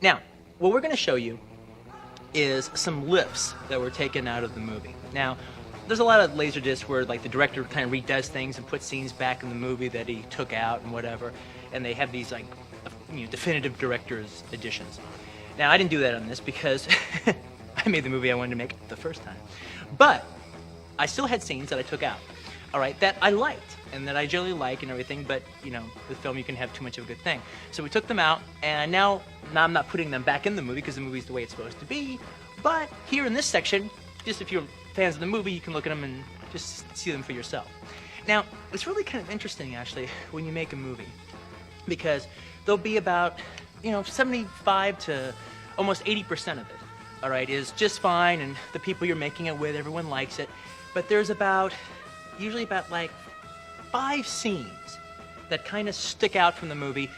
Now, what we're going to show you is some lifts that were taken out of the movie. Now, there's a lot of Laserdiscs where like the director kind of redoes things and puts scenes back in the movie that he took out and whatever, and they have these like definitive director's editions. Now, I didn't do that on this because I made the movie I wanted to make the first time, but I still had scenes that I took out, all right, that I liked and that I generally like and everything, but with film you can have too much of a good thing. So we took them out, and now I'm not putting them back in the movie because the movie's the way it's supposed to be, but here in this section, just if you're fans of the movie, you can look at them and just see them for yourself. Now, it's really kind of interesting, actually, when you make a movie, because there'll be about, 75 to almost 80% of it, all right, is just fine, and the people you're making it with, everyone likes it, but there's usually about like 5 scenes that kind of stick out from the movie,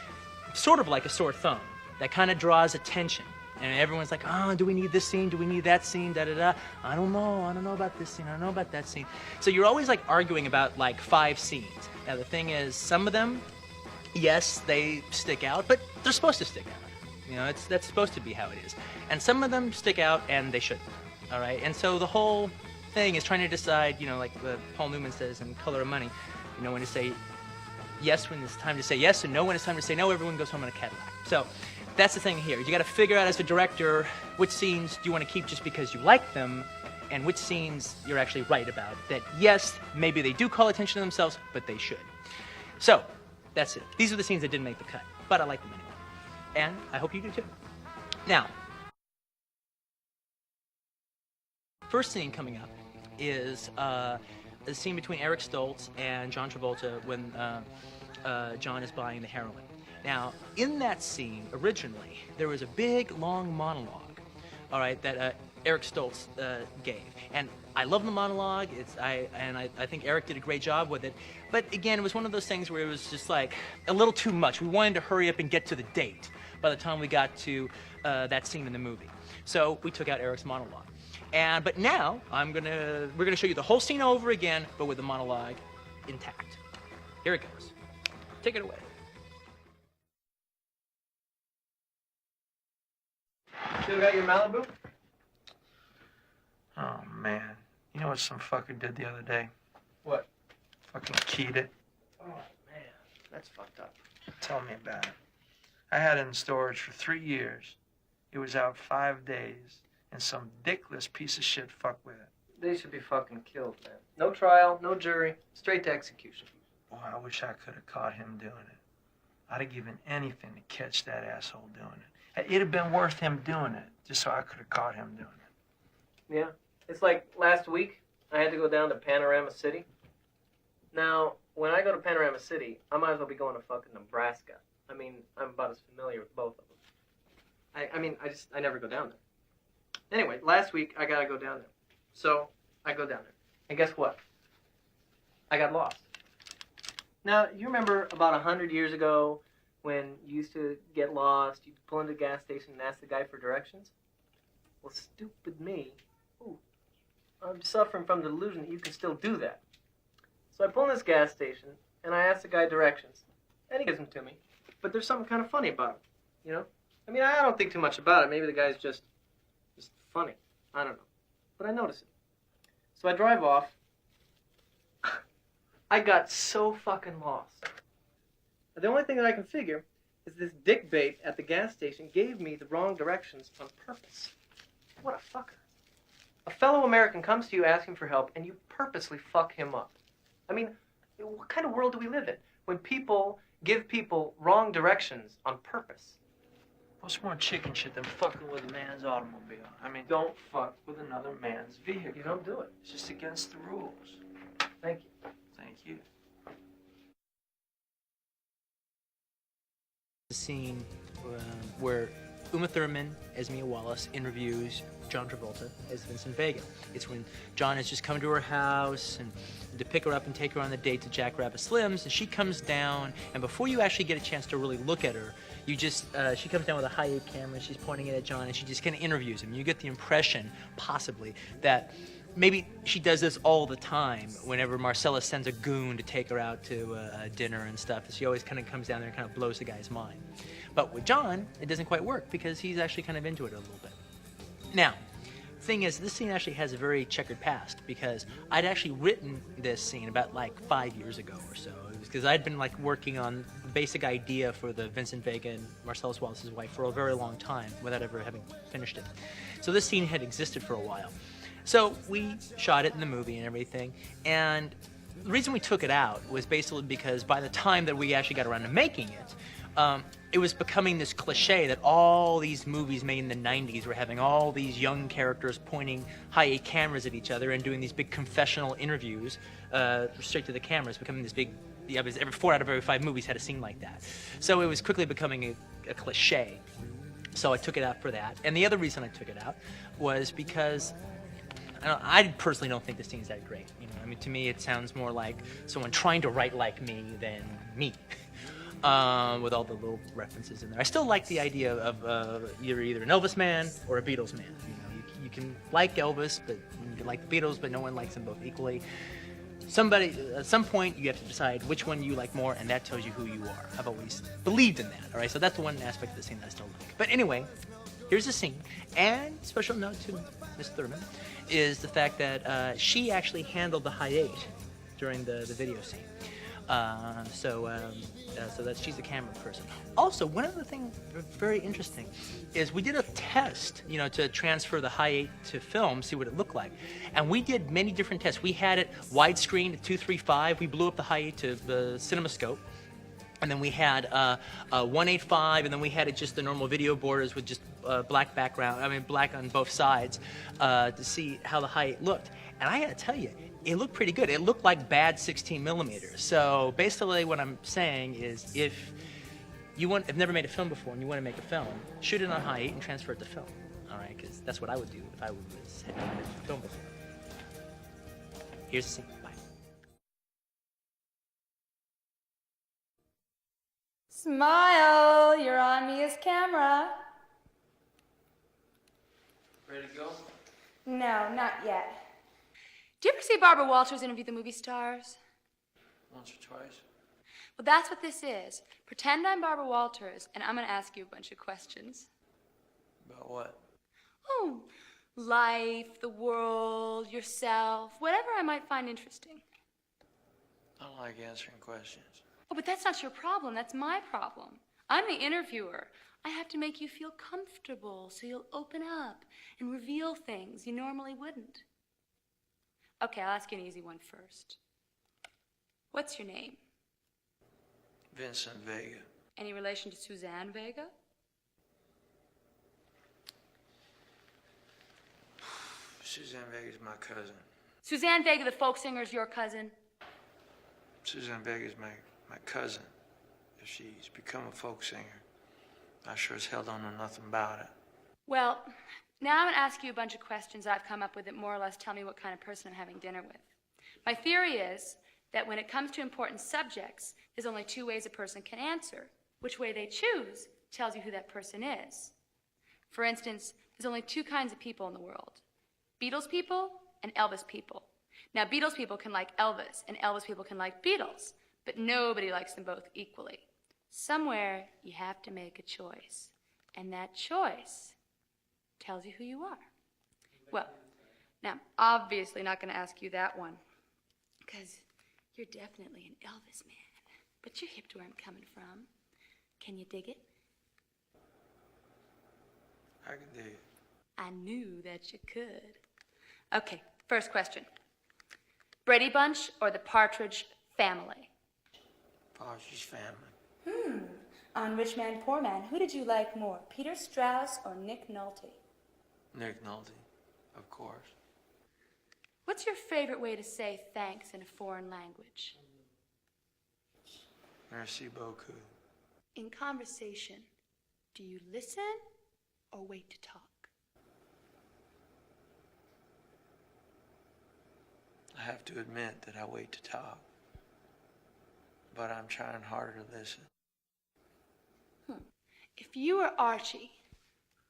sort of like a sore thumb, that kind of draws attention. And everyone's like, oh, do we need this scene? Do we need that scene? Da-da-da. I don't know about this scene. I don't know about that scene. So you're always like arguing about like 5 scenes. Now the thing is, some of them, yes, they stick out, but they're supposed to stick out. That's supposed to be how it is. And some of them stick out and they shouldn't. All right? And so the whole thing is trying to decide, like Paul Newman says in Color of Money, when to say yes when it's time to say yes and no when it's time to say no. Everyone goes home in a Cadillac. So that's the thing here. You got to figure out as a director which scenes do you want to keep just because you like them, and which scenes you're actually right about. That yes, maybe they do call attention to themselves, but they should. So that's it. These are the scenes that didn't make the cut, but I like them anyway, and I hope you do too. Now, first scene coming up is the scene between Eric Stoltz and John Travolta when John is buying the heroin. Now, in that scene, originally, there was a big, long monologue, all right, that Eric Stoltz gave. And I love the monologue. I think Eric did a great job with it. But again, it was one of those things where it was just like a little too much. We wanted to hurry up and get to the date by the time we got to that scene in the movie. So we took out Eric's monologue. But now we're gonna show you the whole scene over again, but with the monologue intact. Here it goes. Take it away. Still got your Malibu? Oh, man. You know what some fucker did the other day? What? Fucking keyed it. Oh, man. That's fucked up. Tell me about it. I had it in storage for 3 years. It was out 5 days, and some dickless piece of shit fucked with it. They should be fucking killed, man. No trial, no jury, straight to execution. Boy, I wish I could have caught him doing it. I'd have given anything to catch that asshole doing it. It'd have been worth him doing it, just so I could have caught him doing it. Yeah. It's like last week, I had to go down to Panorama City. Now, when I go to Panorama City, I might as well be going to fucking Nebraska. I mean, I'm about as familiar with both of them. I never go down there. Anyway, last week, I gotta go down there. So, I go down there. And guess what? I got lost. Now, you remember about 100 years ago when you used to get lost, you'd pull into the gas station and ask the guy for directions? Well, stupid me. Ooh, I'm suffering from the delusion that you can still do that. So I pull in this gas station, and I ask the guy directions. And he gives them to me. But there's something kind of funny about him, I mean, I don't think too much about it. Maybe the guy's just funny. I don't know. But I notice it. So I drive off. I got so fucking lost. The only thing that I can figure is this dickbait at the gas station gave me the wrong directions on purpose. What a fucker. A fellow American comes to you asking for help, and you purposely fuck him up. I mean, what kind of world do we live in when people give people wrong directions on purpose? What's more chicken shit than fucking with a man's automobile? I mean, don't fuck with another man's vehicle. You don't do it. It's just against the rules. Thank you. Thank you. The scene where Uma Thurman as Mia Wallace interviews John Travolta as Vincent Vega. It's when John has just come to her house and to pick her up and take her on the date to Jackrabbit Slim's, and she comes down, and before you actually get a chance to really look at her, you just, she comes down with a high-8 camera, she's pointing it at John, and she just kind of interviews him. You get the impression, possibly, that maybe she does this all the time whenever Marcella sends a goon to take her out to dinner and stuff. She always kind of comes down there and kind of blows the guy's mind. But with John, it doesn't quite work because he's actually kind of into it a little bit. Now, thing is, this scene actually has a very checkered past because I'd actually written this scene about like 5 years ago or so. It was because I'd been like working on the basic idea for the Vincent Vega and Marcellus Wallace's wife for a very long time without ever having finished it. So this scene had existed for a while. So we shot it in the movie and everything, and the reason we took it out was basically because by the time that we actually got around to making it was becoming this cliche that all these movies made in the 90s were having all these young characters pointing high-8 cameras at each other and doing these big confessional interviews straight to the cameras, becoming this big, every 4 out of every 5 movies had a scene like that. So it was quickly becoming a cliche. So I took it out for that. And the other reason I took it out was because I personally don't think this scene is that great. You know, I mean, to me, it sounds more like someone trying to write like me than me, with all the little references in there. I still like the idea of you're either an Elvis man or a Beatles man. You know, you can like Elvis, but you can like the Beatles, but no one likes them both equally. At some point, you have to decide which one you like more, and that tells you who you are. I've always believed in that. All right, so that's the one aspect of the scene that I still like. But anyway, here's the scene, and special note to Miss Thurman is the fact that she actually handled the high-8 during the video scene. So that she's the camera person. Also, one other thing very interesting is we did a test, you know, to transfer the high-8 to film, see what it looked like. And we did many different tests. We had it widescreen at 235. We blew up the high-8 to the CinemaScope. And then we had 185, and then we had it just the normal video borders with just black background, black on both sides, to see how the high-8 looked. And I gotta tell you, it looked pretty good. It looked like bad 16 millimeters. So basically what I'm saying is if you have never made a film before and you want to make a film, shoot it on high-8 and transfer it to film. All right, because that's what I would do if I had made a film before. Here's the scene. Bye. Smile, you're on Mia's camera. Ready to go? No, not yet. Do you ever see Barbara Walters interview the movie stars? Once or twice. Well, that's what this is. Pretend I'm Barbara Walters, and I'm going to ask you a bunch of questions. About what? Oh, life, the world, yourself, whatever I might find interesting. I don't like answering questions. Oh, but that's not your problem. That's my problem. I'm the interviewer. I have to make you feel comfortable so you'll open up and reveal things you normally wouldn't. Okay, I'll ask you an easy one first. What's your name? Vincent Vega. Any relation to Suzanne Vega? Suzanne Vega's my cousin. Suzanne Vega, the folk singer, is your cousin? Suzanne Vega's my cousin. If she's become a folk singer, I sure as hell don't know nothing about it. Well, now I'm going to ask you a bunch of questions I've come up with that more or less tell me what kind of person I'm having dinner with. My theory is that when it comes to important subjects, there's only 2 ways a person can answer. Which way they choose tells you who that person is. For instance, there's only 2 kinds of people in the world. Beatles people and Elvis people. Now, Beatles people can like Elvis, and Elvis people can like Beatles, but nobody likes them both equally. Somewhere, you have to make a choice, and that choice tells you who you are. Well, now, I'm obviously not going to ask you that one, because you're definitely an Elvis man, but you're hip to where I'm coming from. Can you dig it? I can dig it. I knew that you could. Okay, first question. Brady Bunch or the Partridge Family? Partridge Family. On Rich Man, Poor Man, who did you like more, Peter Strauss or Nick Nolte? Nick Nolte, of course. What's your favorite way to say thanks in a foreign language? Merci beaucoup. In conversation, do you listen or wait to talk? I have to admit that I wait to talk, but I'm trying harder to listen. If you were Archie,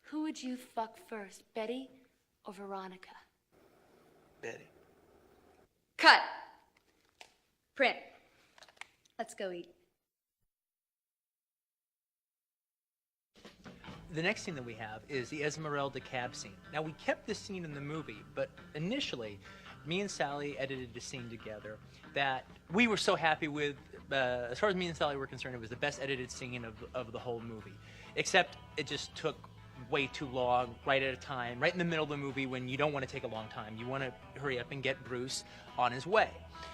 who would you fuck first, Betty or Veronica? Betty. Cut. Print. Let's go eat. The next scene that we have is the Esmeralda cab scene. Now, we kept this scene in the movie, but initially, me and Sally edited a scene together that we were so happy with. As far as me and Sally were concerned, it was the best edited scene of the whole movie. Except it just took way too long, right at a time, right in the middle of the movie when you don't want to take a long time. You want to hurry up and get Bruce on his way,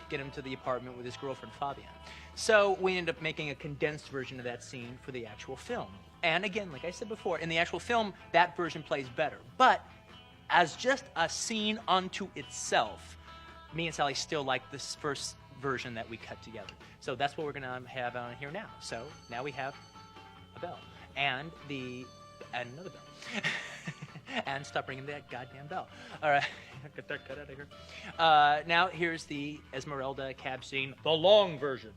get him to the apartment with his girlfriend, Fabian. So we ended up making a condensed version of that scene for the actual film. And again, like I said before, in the actual film, that version plays better. But as just a scene unto itself, me and Sally still like this first version that we cut together. So that's what we're going to have on here now. So now we have a bell and another bell. And stop ringing that goddamn bell. All right, get that cut out of here. Now here's the Esmeralda cab scene, the long version.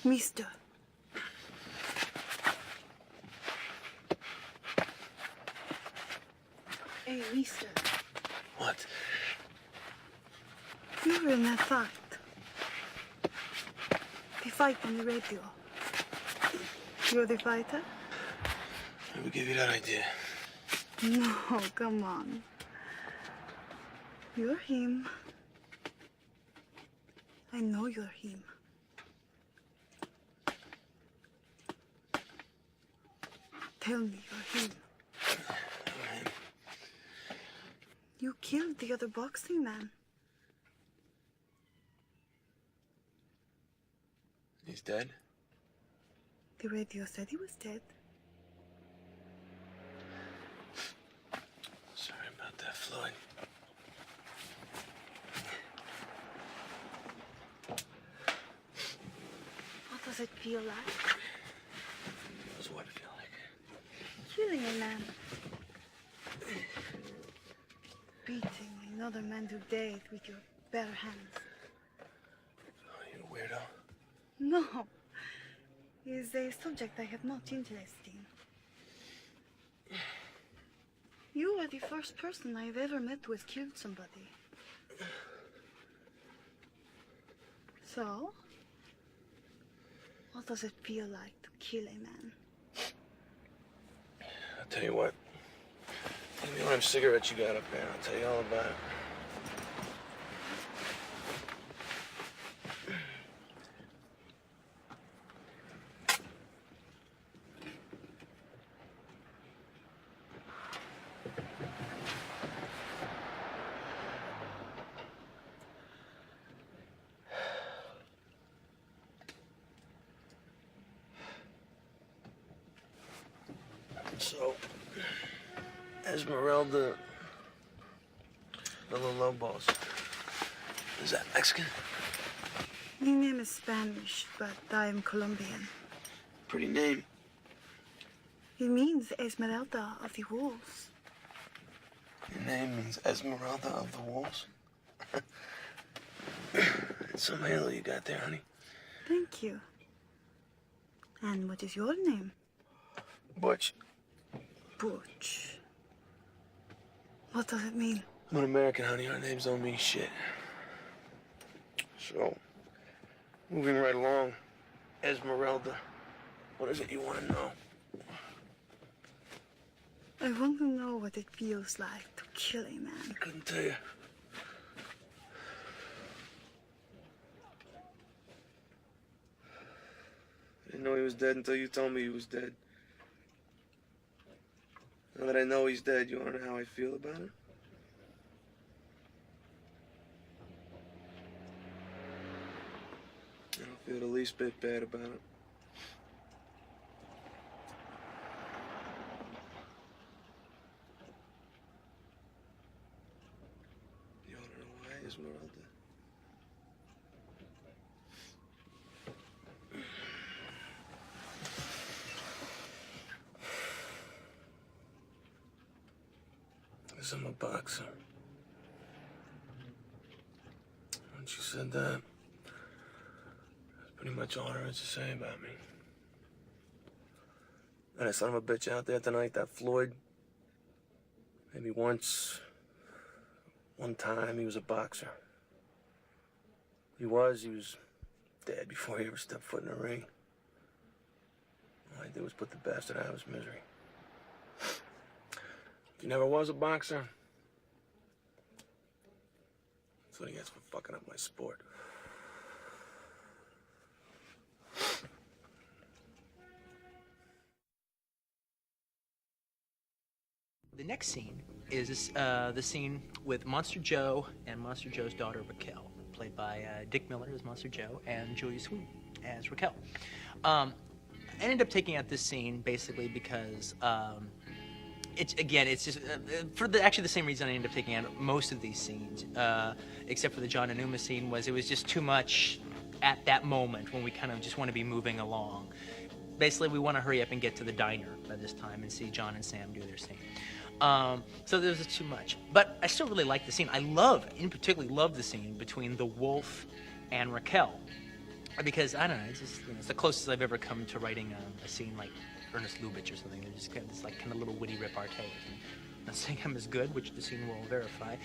Mister. Hey, mister. What? You were in that fight. The fight on the radio. You're the fighter? Who gave you that idea? No, come on. You're him. I know you're him. Tell me you're him. You killed the other boxing man. He's dead? The radio said he was dead. Sorry about that, Floyd. What does it feel like? What's what feel like? Killing a man. Beating another man to death with your bare hands. Oh, you a weirdo? No. Is a subject I have much interest in. You are the first person I've ever met who has killed somebody. So, what does it feel like to kill a man? I'll tell you what. Give me one of them cigarettes you got up there, and I'll tell you all about it. So, Esmeralda Villalobos. Is that Mexican? My name is Spanish, but I am Colombian. Pretty name. It means Esmeralda of the Wolves. Your name means Esmeralda of the Wolves? It's some halo you got there, honey. Thank you. And what is your name? Butch. Butch. What does it mean? I'm an American, honey. Our names don't mean shit. So, moving right along, Esmeralda, what is it you want to know? I want to know what it feels like to kill a man. I couldn't tell you. I didn't know he was dead until you told me he was dead. Now that I know he's dead, you want to know how I feel about it? feel the least bit bad about it. You wanna know why, Esmeralda? Because I'm a boxer. Once you said that, that's pretty much all there is to say about me. And that son of a bitch out there tonight, that Floyd, maybe one time he was a boxer. He was dead before he ever stepped foot in the ring. All I did was put the bastard out of his misery. If he never was a boxer, that's what he gets for fucking up my sport. The next scene is the scene with Monster Joe and Monster Joe's daughter Raquel, played by Dick Miller as Monster Joe and Julia Sweeney as Raquel. I ended up taking out this scene basically because it's just for actually the same reason I ended up taking out most of these scenes, except for the John and Uma scene. It was just too much at that moment when we kind of just want to be moving along. Basically, we want to hurry up and get to the diner by this time and see John and Sam do their scene. So there's too much. But I still really like the scene. In particular, love the scene between the wolf and Raquel. Because, I don't know, it's the closest I've ever come to writing a scene like Ernest Lubitsch or something. They're just kind of this like kind of little witty repartee. I'm not saying I'm as good, which the scene will verify.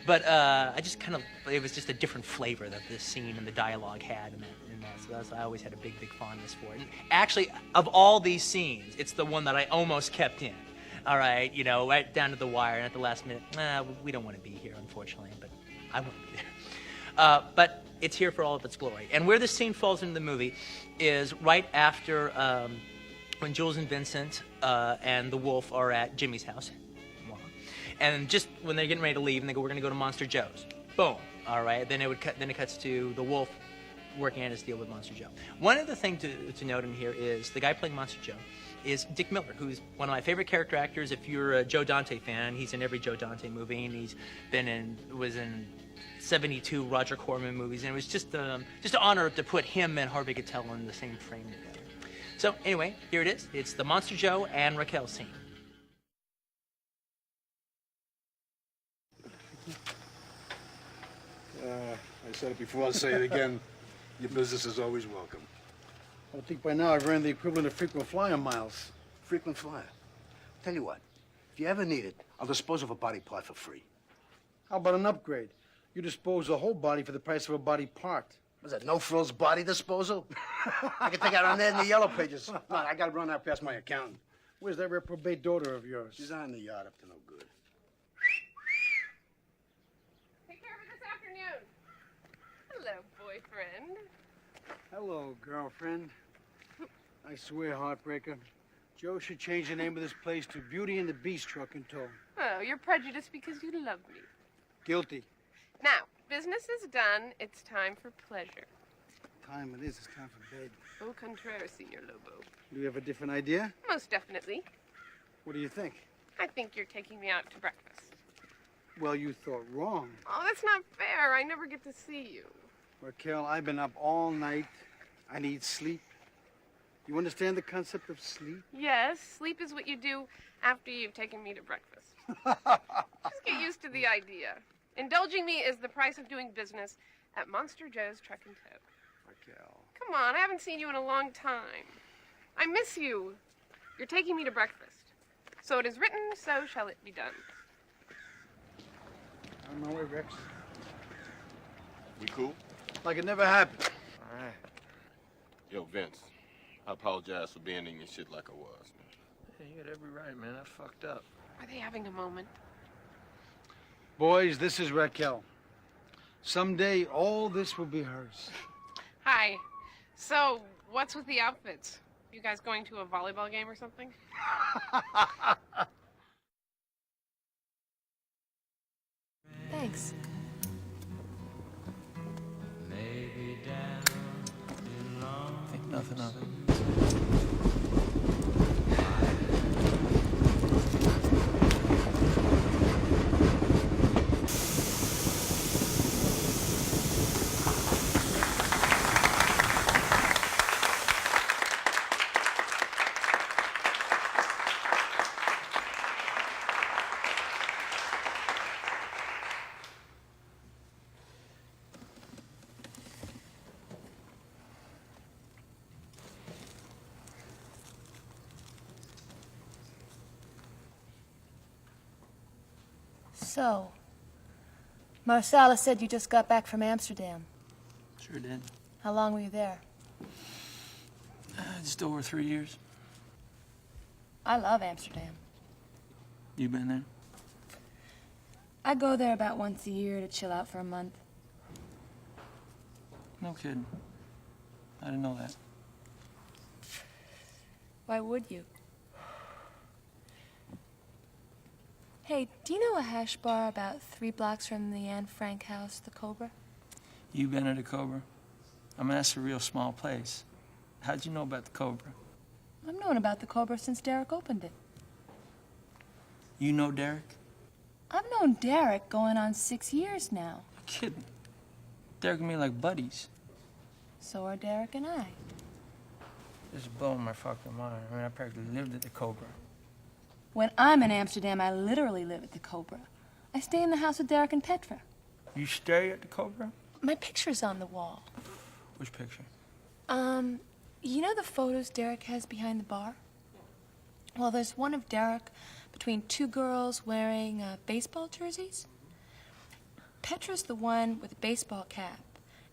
But it was just a different flavor that this scene and the dialogue had in that. So I always had a big fondness for it. And actually, of all these scenes, it's the one that I almost kept in. All right, right down to the wire, and at the last minute, we don't want to be here, unfortunately, but I want to be there. But it's here for all of its glory. And where this scene falls into the movie is right after when Jules and Vincent and the wolf are at Jimmy's house. And just when they're getting ready to leave, and they go, we're going to go to Monster Joe's. Boom. All right, then it cuts to the wolf working out his deal with Monster Joe. One other thing to note in here is the guy playing Monster Joe is Dick Miller, who's one of my favorite character actors. If you're a Joe Dante fan, he's in every Joe Dante movie, and he's was in 72 Roger Corman movies, and it was just an honor to put him and Harvey Keitel in the same frame together. So anyway, here it is. It's the Monster Joe and Raquel scene. I said it before, I'll say it again. Your business is always welcome. I think by now I've earned the equivalent of frequent flyer miles. Frequent flyer. Tell you what, if you ever need it, I'll dispose of a body part for free. How about an upgrade? You dispose the whole body for the price of a body part. Was that no-frills body disposal? I can take out on that in the yellow pages. No, I gotta run out past my accountant. Where's that reprobate daughter of yours? She's out in the yard up to no good. Take care of it this afternoon. Hello, boyfriend. Hello, girlfriend. I swear, heartbreaker, Joe should change the name of this place to Beauty and the Beast Truck and Tow. Oh, you're prejudiced because you love me. Guilty. Now, business is done. It's time for pleasure. Time it is. It's time for bed. Au contraire, Senor Lobo. Do you have a different idea? Most definitely. What do you think? I think you're taking me out to breakfast. Well, you thought wrong. Oh, that's not fair. I never get to see you. Raquel, I've been up all night. I need sleep. You understand the concept of sleep? Yes, sleep is what you do after you've taken me to breakfast. Just get used to the idea. Indulging me is the price of doing business at Monster Joe's Truck and Tow. Raquel. Come on, I haven't seen you in a long time. I miss you. You're taking me to breakfast. So it is written, so shall it be done. On my way, Rex. We cool? Like it never happened. All right. Yo, Vince, I apologize for being in your shit like I was. Yeah, you got every right, man. I fucked up. Are they having a moment? Boys, this is Raquel. Someday, all this will be hers. Hi. So, what's with the outfits? You guys going to a volleyball game or something? Thanks. Maybe down in So, Marsala said you just got back from Amsterdam. Sure did. How long were you there? Just over 3 years. I love Amsterdam. You been there? I go there about once a year to chill out for a month. No kidding. I didn't know that. Why would you? Hey, do you know a hash bar about 3 blocks from the Anne Frank house, the Cobra? You been at the Cobra? I mean, that's a real small place. How'd you know about the Cobra? I've known about the Cobra since Derek opened it. You know Derek? I've known Derek going on 6 years now. You're kidding. Derek and me like buddies. So are Derek and I. This is blowing my fucking mind. I mean, I practically lived at the Cobra. When I'm in Amsterdam, I literally live at the Cobra. I stay in the house with Derek and Petra. You stay at the Cobra? My picture's on the wall. Which picture? You know the photos Derek has behind the bar? Well, there's one of Derek between 2 girls wearing baseball jerseys. Petra's the one with the baseball cap,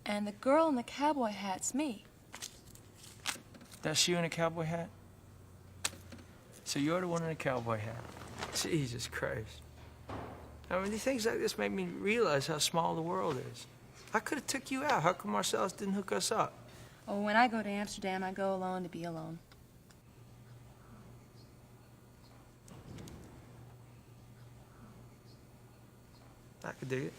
and the girl in the cowboy hat's me. That's you in a cowboy hat? So you're the one in a cowboy hat. Jesus Christ. I mean, these things like this make me realize how small the world is. I could have took you out. How come Marcellus didn't hook us up? Oh, when I go to Amsterdam, I go alone to be alone. I could dig it.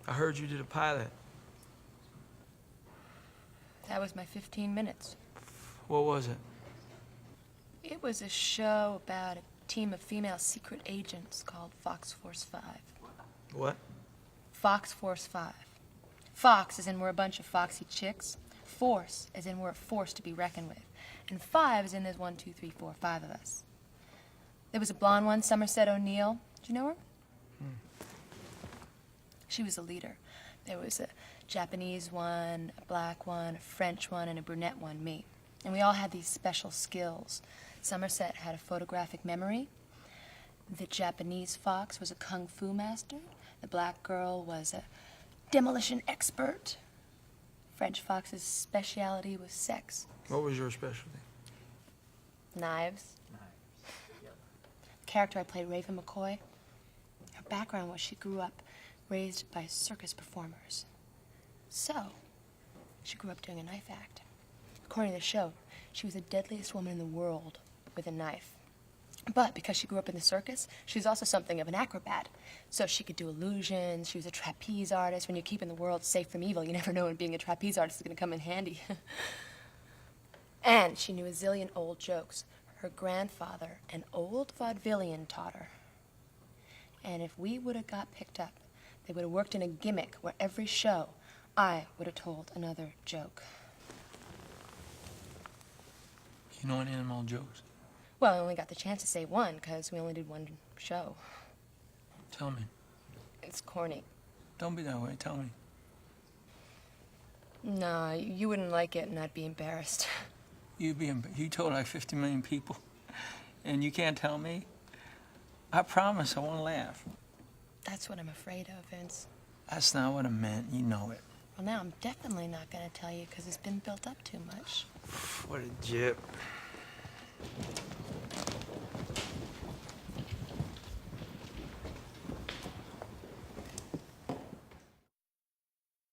I heard you did a pilot. That was my 15 minutes. What was it? It was a show about a team of female secret agents called Fox Force 5. What? Fox Force 5. Fox as in we're a bunch of foxy chicks. Force as in we're a force to be reckoned with. And 5 as in there's 1, 2, 3, 4, 5 of us. There was a blonde one, Somerset O'Neill. Do you know her? She was a leader. There was a Japanese one, a black one, a French one, and a brunette one, me. And we all had these special skills. Somerset had a photographic memory. The Japanese fox was a kung fu master. The black girl was a demolition expert. French fox's speciality was sex. What was your specialty? Knives. The character I played, Raven McCoy, her background was she grew up raised by circus performers. So, she grew up doing a knife act. According to the show, she was the deadliest woman in the world with a knife. But because she grew up in the circus, she was also something of an acrobat. So she could do illusions, she was a trapeze artist. When you're keeping the world safe from evil, you never know when being a trapeze artist is going to come in handy. And she knew a zillion old jokes. Her grandfather, an old vaudevillian, taught her. And if we would have got picked up, they would have worked in a gimmick where every show I would have told another joke. You know any animal jokes? Well, I only got the chance to say one because we only did one show. Tell me. It's corny. Don't be that way. Tell me. No, you wouldn't like it and I'd be embarrassed. You told like 50 million people, and you can't tell me? I promise I won't laugh. That's what I'm afraid of, Vince. That's not what I meant. You know it. Well, now I'm definitely not going to tell you because it's been built up too much. What a jip.